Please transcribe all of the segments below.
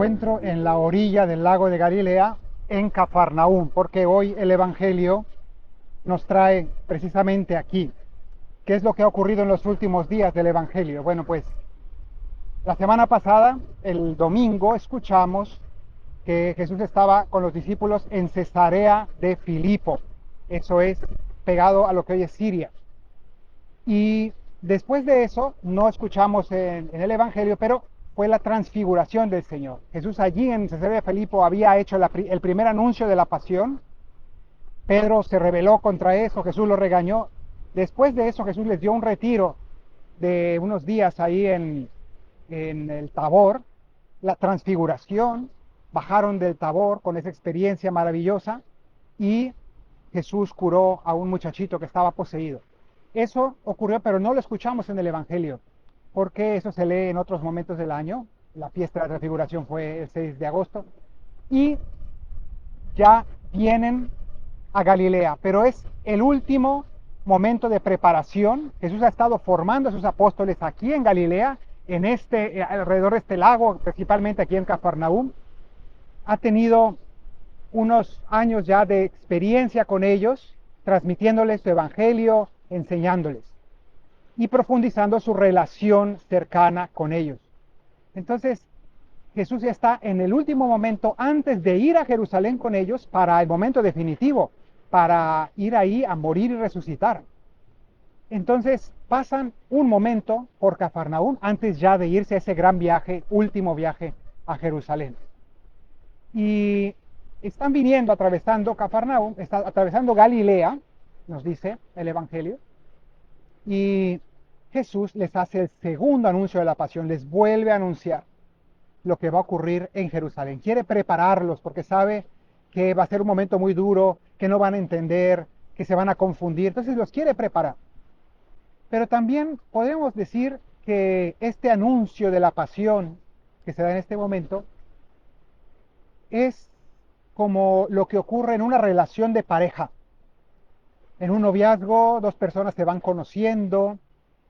encuentro en la orilla del lago de Galilea, en Cafarnaúm, porque hoy el Evangelio nos trae precisamente aquí. ¿Qué es lo que ha ocurrido en los últimos días del Evangelio? Bueno, pues la semana pasada, el domingo, escuchamos que Jesús estaba con los discípulos en Cesarea de Filipo. Eso es pegado a lo que hoy es Siria. Y después de eso, no escuchamos en el Evangelio, pero fue la transfiguración del Señor. Jesús allí en Cesarea de Filipo había hecho el primer anuncio de la pasión. Pedro se rebeló contra eso, Jesús lo regañó. Después de eso, Jesús les dio un retiro de unos días ahí en el Tabor, la transfiguración, bajaron del Tabor con esa experiencia maravillosa y Jesús curó a un muchachito que estaba poseído. Eso ocurrió, pero no lo escuchamos en el Evangelio, porque eso se lee en otros momentos del año. La fiesta de la transfiguración fue el 6 de agosto y ya vienen a Galilea, pero es el último momento de preparación. Jesús ha estado formando a sus apóstoles aquí en Galilea, alrededor de este lago, principalmente aquí en Cafarnaúm. Ha tenido unos años ya de experiencia con ellos, transmitiéndoles su evangelio, enseñándoles y profundizando su relación cercana con ellos. Entonces, Jesús ya está en el último momento antes de ir a Jerusalén con ellos para el momento definitivo, para ir ahí a morir y resucitar. Entonces pasan un momento por Cafarnaúm antes ya de irse a ese gran viaje, último viaje a Jerusalén. Y están viniendo, atravesando Cafarnaúm, están atravesando Galilea, nos dice el Evangelio, y Jesús les hace el segundo anuncio de la pasión, les vuelve a anunciar lo que va a ocurrir en Jerusalén. Quiere prepararlos porque sabe que va a ser un momento muy duro, que no van a entender, que se van a confundir, entonces los quiere preparar. Pero también podemos decir que este anuncio de la pasión que se da en este momento es como lo que ocurre en una relación de pareja. En un noviazgo, dos personas se van conociendo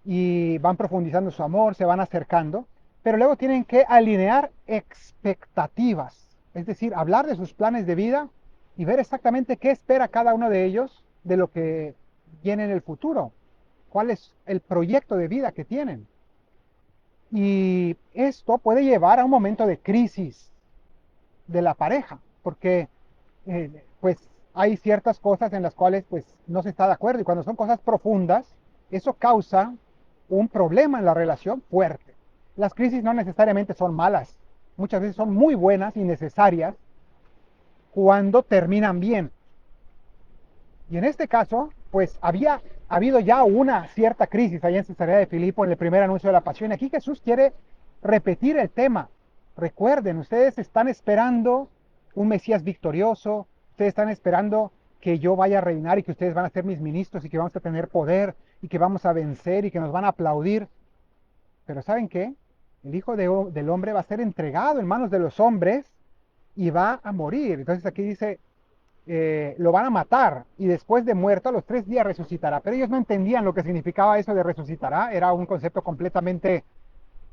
y van profundizando su amor, se van acercando, pero luego tienen que alinear expectativas, es decir, hablar de sus planes de vida y ver exactamente qué espera cada uno de ellos de lo que viene en el futuro, cuál es el proyecto de vida que tienen. Y esto puede llevar a un momento de crisis de la pareja, porque pues hay ciertas cosas en las cuales pues no se está de acuerdo y cuando son cosas profundas, eso causa un problema en la relación fuerte. Las crisis no necesariamente son malas, muchas veces son muy buenas y necesarias cuando terminan bien. Y en este caso, pues había habido ya una cierta crisis allá en Cesarea de Filipo en el primer anuncio de la pasión. Y aquí Jesús quiere repetir el tema. Recuerden, ustedes están esperando un Mesías victorioso, ustedes están esperando que yo vaya a reinar y que ustedes van a ser mis ministros y que vamos a tener poder y que vamos a vencer y que nos van a aplaudir. Pero ¿saben qué? El Hijo del Hombre va a ser entregado en manos de los hombres y va a morir. Entonces aquí dice, lo van a matar y después de muerto a los 3 días resucitará. Pero ellos no entendían lo que significaba eso de resucitará. Era un concepto completamente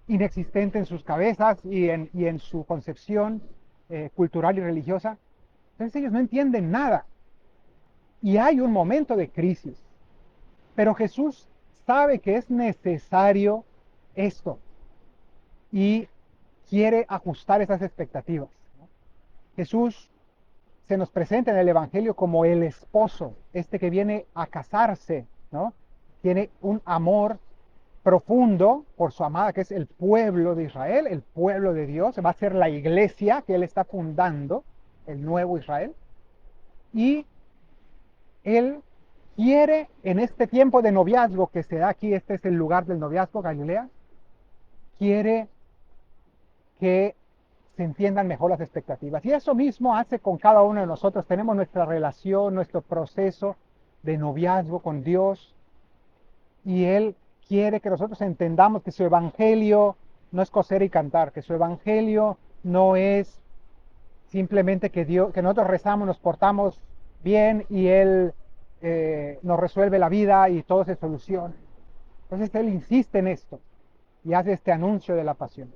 inexistente en sus cabezas y en su concepción cultural y religiosa. Entonces ellos no entienden nada. Y hay un momento de crisis. Pero Jesús sabe que es necesario esto y quiere ajustar esas expectativas. Jesús se nos presenta en el Evangelio como el esposo, este que viene a casarse, ¿no? Tiene un amor profundo por su amada, que es el pueblo de Israel, el pueblo de Dios, va a ser la iglesia que él está fundando, el nuevo Israel, y él quiere en este tiempo de noviazgo que se da aquí, este es el lugar del noviazgo, Galilea, quiere que se entiendan mejor las expectativas. Y eso mismo hace con cada uno de nosotros. Tenemos nuestra relación, nuestro proceso de noviazgo con Dios. Y Él quiere que nosotros entendamos que su evangelio no es coser y cantar, que su evangelio no es simplemente que nosotros rezamos, nos portamos bien y Él nos resuelve la vida y todo se soluciona. Entonces Él insiste en esto y hace este anuncio de la pasión.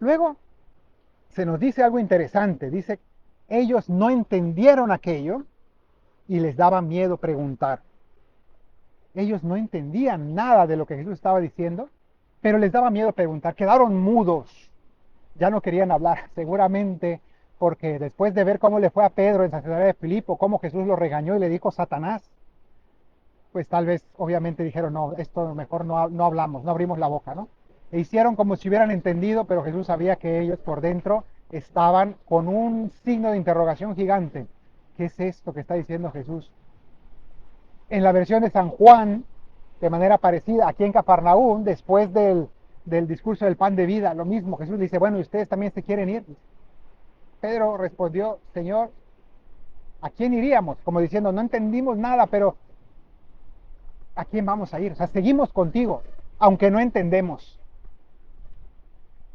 Luego se nos dice algo interesante. Dice, ellos no entendieron aquello y les daba miedo preguntar. Ellos no entendían nada de lo que Jesús estaba diciendo, pero les daba miedo preguntar. Quedaron mudos. Ya no querían hablar, seguramente porque después de ver cómo le fue a Pedro en Cesarea de Filipo, cómo Jesús lo regañó y le dijo Satanás, pues tal vez obviamente dijeron, no, esto mejor no hablamos, no abrimos la boca, ¿no? E hicieron como si hubieran entendido, pero Jesús sabía que ellos por dentro estaban con un signo de interrogación gigante. ¿Qué es esto que está diciendo Jesús? En la versión de San Juan, de manera parecida, aquí en Cafarnaúm, después del discurso del pan de vida, lo mismo, Jesús dice, bueno, ¿y ustedes también se quieren ir? Pedro respondió, Señor, ¿a quién iríamos? Como diciendo, no entendimos nada, pero ¿a quién vamos a ir? O sea, seguimos contigo, aunque no entendemos.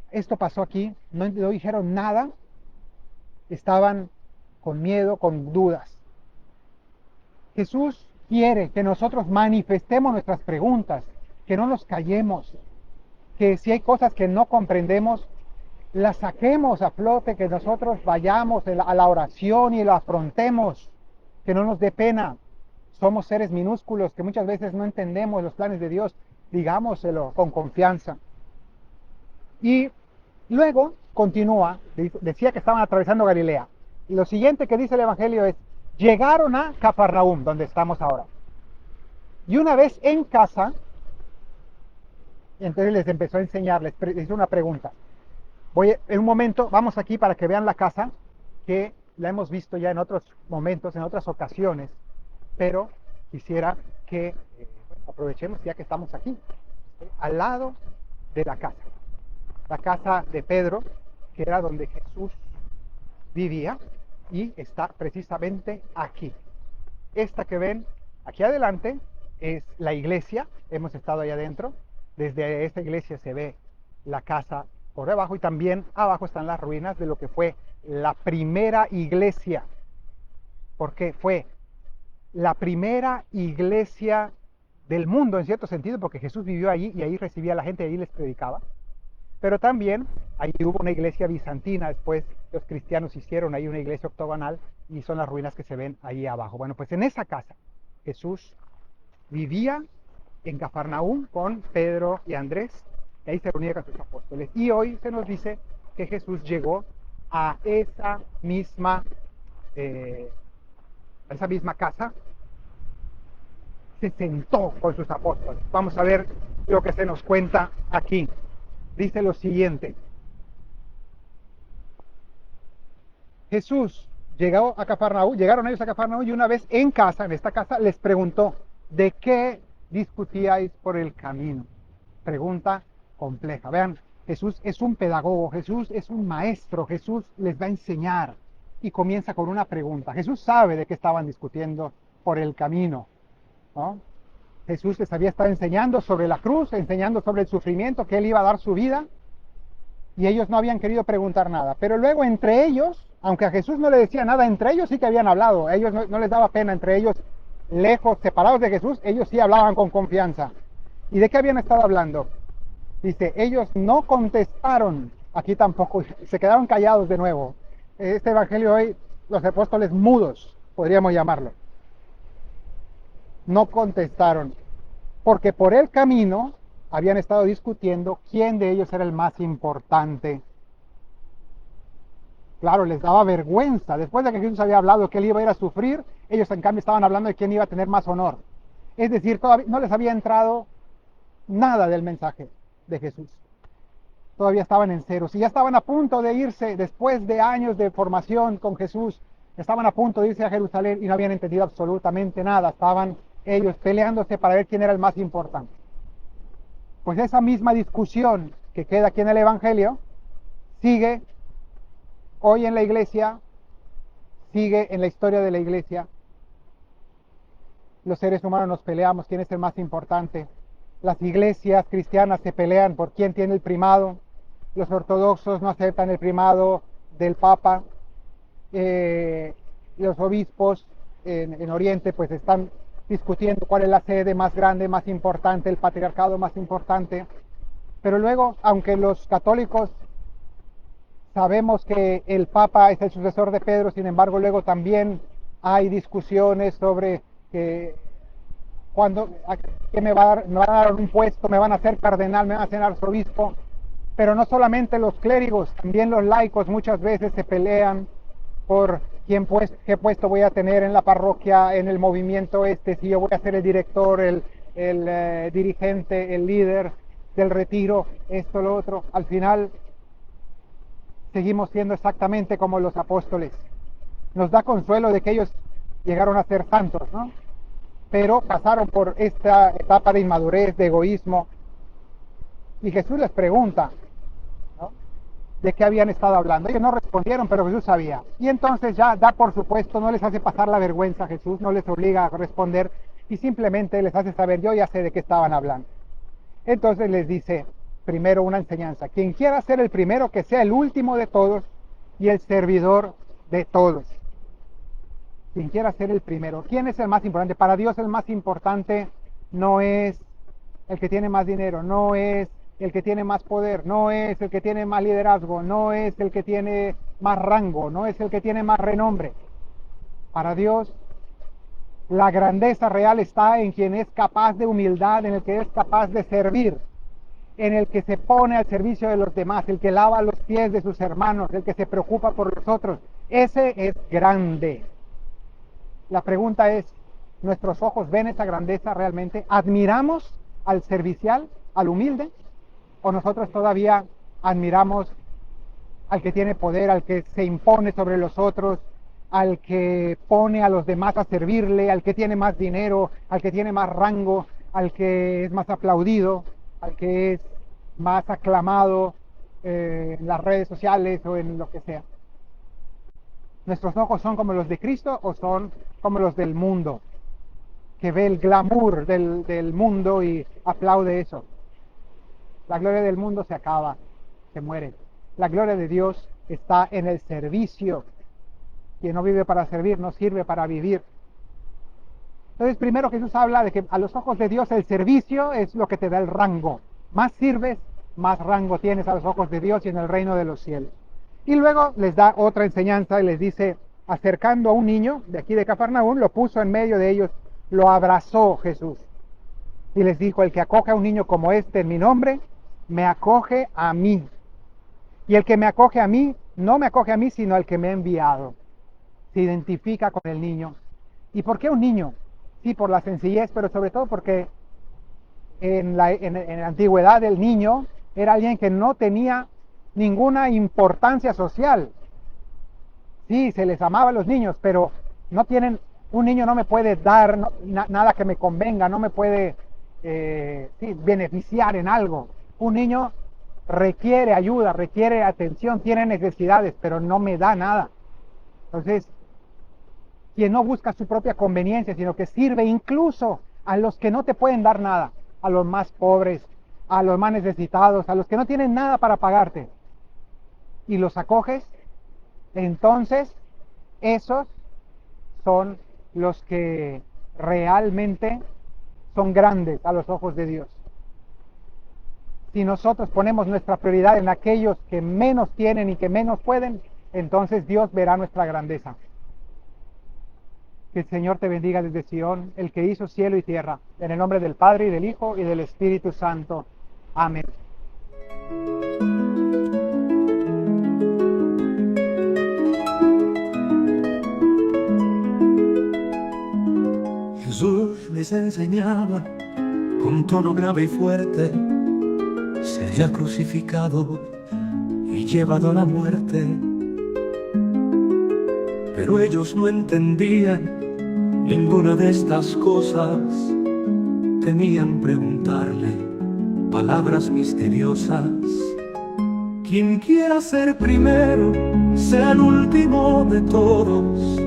Esto pasó aquí, no dijeron nada, estaban con miedo, con dudas. Jesús quiere que nosotros manifestemos nuestras preguntas, que no nos callemos, que si hay cosas que no comprendemos, las saquemos a flote, que nosotros vayamos a la oración y la afrontemos, que no nos dé pena. Somos seres minúsculos que muchas veces no entendemos los planes de Dios, digámoselo con confianza. Y luego continúa, decía que estaban atravesando Galilea. Y lo siguiente que dice el Evangelio es, llegaron a Cafarnaúm, donde estamos ahora. Y una vez en casa, entonces les empezó a enseñar, les hizo una pregunta. En un momento, vamos aquí para que vean la casa, que la hemos visto ya en otros momentos, en otras ocasiones, pero quisiera que aprovechemos ya que estamos aquí, al lado de la casa de Pedro, que era donde Jesús vivía, y está precisamente aquí. Esta que ven aquí adelante es la iglesia, hemos estado ahí adentro, desde esta iglesia se ve la casa por debajo y también abajo están las ruinas de lo que fue la primera iglesia, porque fue la primera iglesia del mundo en cierto sentido, porque Jesús vivió allí y ahí recibía a la gente y ahí les predicaba. Pero también ahí hubo una iglesia bizantina, después los cristianos hicieron ahí una iglesia octogonal y son las ruinas que se ven ahí abajo. Bueno, pues en esa casa Jesús vivía en Cafarnaúm con Pedro y Andrés, y ahí se reunía con sus apóstoles. Y hoy se nos dice que Jesús llegó a esa misma casa, se sentó con sus apóstoles. Vamos a ver lo que se nos cuenta aquí. Dice lo siguiente. Jesús llegaron ellos a Cafarnaúm y una vez en esta casa, les preguntó, ¿de qué discutíais por el camino? Pregunta compleja. Vean, Jesús es un pedagogo, Jesús es un maestro, Jesús les va a enseñar y comienza con una pregunta. Jesús sabe de qué estaban discutiendo por el camino, ¿no? Jesús les había estado enseñando sobre la cruz, enseñando sobre el sufrimiento, que Él iba a dar su vida, y ellos no habían querido preguntar nada. Pero luego entre ellos, aunque a Jesús no le decía nada, entre ellos sí que habían hablado. A ellos no les daba pena, entre ellos, lejos, separados de Jesús, ellos sí hablaban con confianza. ¿Y de qué habían estado hablando? Dice, ellos no contestaron, aquí tampoco, se quedaron callados de nuevo. Este evangelio hoy, los apóstoles mudos, podríamos llamarlo. No contestaron, porque por el camino habían estado discutiendo quién de ellos era el más importante. Claro, les daba vergüenza. Después de que Jesús había hablado que Él iba a ir a sufrir, ellos en cambio estaban hablando de quién iba a tener más honor. Es decir, todavía no les había entrado nada del mensaje de Jesús. Todavía estaban en ceros y ya estaban a punto de irse después de años de formación con Jesús. Estaban a punto de irse a Jerusalén y no habían entendido absolutamente nada. Estaban ellos peleándose para ver quién era el más importante. Pues esa misma discusión que queda aquí en el Evangelio sigue hoy en la iglesia, sigue en la historia de la iglesia. Los seres humanos nos peleamos quién es el más importante. Las iglesias cristianas se pelean por quién tiene el primado. Los ortodoxos no aceptan el primado del Papa. Los obispos en Oriente pues están discutiendo cuál es la sede más grande, más importante, el patriarcado más importante. Pero luego, aunque los católicos Sabemos que el Papa es el sucesor de Pedro, sin embargo, luego también hay discusiones sobre que cuando que me van a dar un puesto, me van a hacer cardenal, me van a hacer arzobispo. Pero no solamente los clérigos, también los laicos muchas veces se pelean por qué puesto voy a tener en la parroquia, en el movimiento si yo voy a ser el director, el dirigente, el líder del retiro, esto, lo otro. Al final seguimos siendo exactamente como los apóstoles. Nos da consuelo de que ellos llegaron a ser santos, ¿no? Pero pasaron por esta etapa de inmadurez, de egoísmo. Y Jesús les pregunta, ¿no?, de qué habían estado hablando. Ellos no respondieron, pero Jesús sabía. Y entonces ya da por supuesto, no les hace pasar la vergüenza a Jesús, no les obliga a responder y simplemente les hace saber, yo ya sé de qué estaban hablando. Entonces les dice primero una enseñanza: quien quiera ser el primero, que sea el último de todos y el servidor de todos. Quien quiera ser el primero. ¿Quién es el más importante? Para Dios el más importante no es el que tiene más dinero, no es el que tiene más poder, no es el que tiene más liderazgo, no es el que tiene más rango, no es el que tiene más renombre. Para Dios la grandeza real está en quien es capaz de humildad, en el que es capaz de servir, en el que se pone al servicio de los demás, el que lava los pies de sus hermanos, el que se preocupa por los otros. Ese es grande. La pregunta es, ¿nuestros ojos ven esa grandeza realmente? ¿Admiramos al servicial, al humilde? ¿O nosotros todavía admiramos al que tiene poder, al que se impone sobre los otros, al que pone a los demás a servirle, al que tiene más dinero, al que tiene más rango, al que es más aplaudido, al que es más aclamado en las redes sociales o en lo que sea? ¿Nuestros ojos son como los de Cristo o son como los del mundo, que ve el glamour del mundo y aplaude eso? La gloria del mundo se acaba, se muere. La gloria de Dios está en el servicio. Quien no vive para servir, no sirve para vivir. Entonces, primero Jesús habla de que a los ojos de Dios el servicio es lo que te da el rango. Más sirves, más rango tienes a los ojos de Dios y en el reino de los cielos. Y luego les da otra enseñanza y les dice, acercando a un niño de aquí de Cafarnaúm, lo puso en medio de ellos, lo abrazó Jesús. Y les dijo, el que acoge a un niño como este en mi nombre, me acoge a mí. Y el que me acoge a mí, no me acoge a mí, sino al que me ha enviado. Se identifica con el niño. ¿Y por qué un niño? Sí, por la sencillez, pero sobre todo porque en la antigüedad el niño era alguien que no tenía ninguna importancia social. Sí, se les amaba a los niños, pero no tienen, un niño no me puede dar nada que me convenga, no me puede beneficiar en algo. Un niño requiere ayuda, requiere atención, tiene necesidades, pero no me da nada. Entonces, quien no busca su propia conveniencia, sino que sirve incluso a los que no te pueden dar nada, a los más pobres, a los más necesitados, a los que no tienen nada para pagarte, y los acoges, entonces esos son los que realmente son grandes a los ojos de Dios. Si nosotros ponemos nuestra prioridad en aquellos que menos tienen y que menos pueden, entonces Dios verá nuestra grandeza. Que el Señor te bendiga desde Sion, el que hizo cielo y tierra, en el nombre del Padre y del Hijo y del Espíritu Santo. Amén. Jesús les enseñaba con tono grave y fuerte, sería crucificado y llevado a la muerte. Pero ellos no entendían ninguna de estas cosas, temían preguntarle palabras misteriosas. Quien quiera ser primero, sea el último de todos.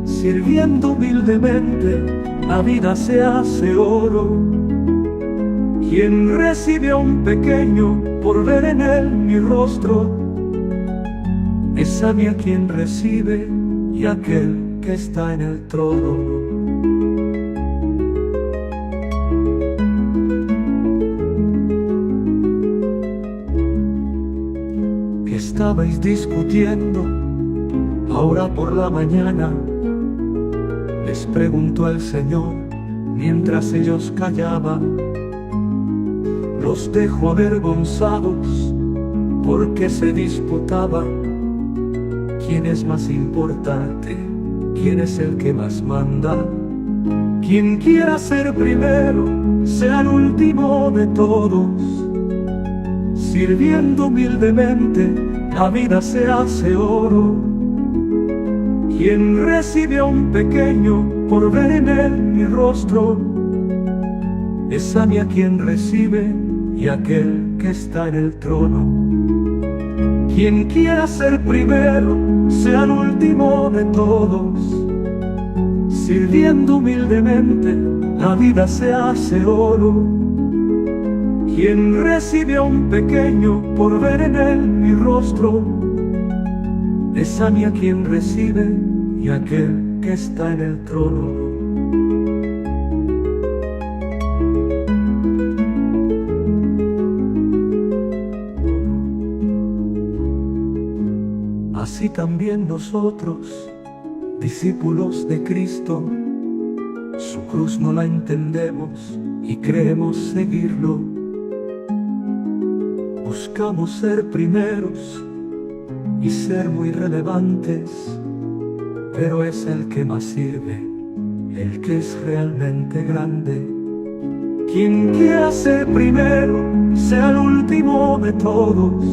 Sirviendo humildemente, la vida se hace oro. Quien recibe a un pequeño por ver en él mi rostro, es a mí a quien recibe y aquel que está en el trono. Que está estabais discutiendo ahora por la mañana? Les preguntó el Señor mientras ellos callaban. Los dejó avergonzados porque se disputaban. ¿Quién es más importante? ¿Quién es el que más manda? Quien quiera ser primero, sea el último de todos. Sirviendo humildemente, la vida se hace oro. Quien recibe a un pequeño por ver en él mi rostro, es a mí a quien recibe y aquel que está en el trono. Quien quiera ser primero, sea el último de todos. Sirviendo humildemente, la vida se hace oro. Quien recibe a un pequeño por ver en él mi rostro, es a mí a quien recibe y aquel que está en el trono. Así también nosotros, discípulos de Cristo, su cruz no la entendemos y creemos seguirlo. Buscamos ser primeros y ser muy relevantes, pero es el que más sirve, el que es realmente grande. Quien quiera ser primero, sea el último de todos.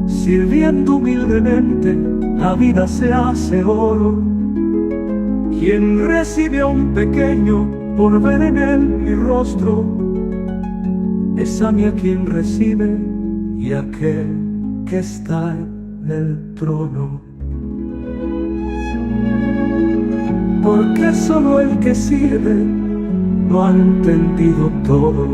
Sirviendo humildemente, la vida se hace oro. Quien recibe a un pequeño por ver en él mi rostro, es a mí a quien recibe y aquel que está en el trono. Porque solo el que sirve lo ha entendido todo.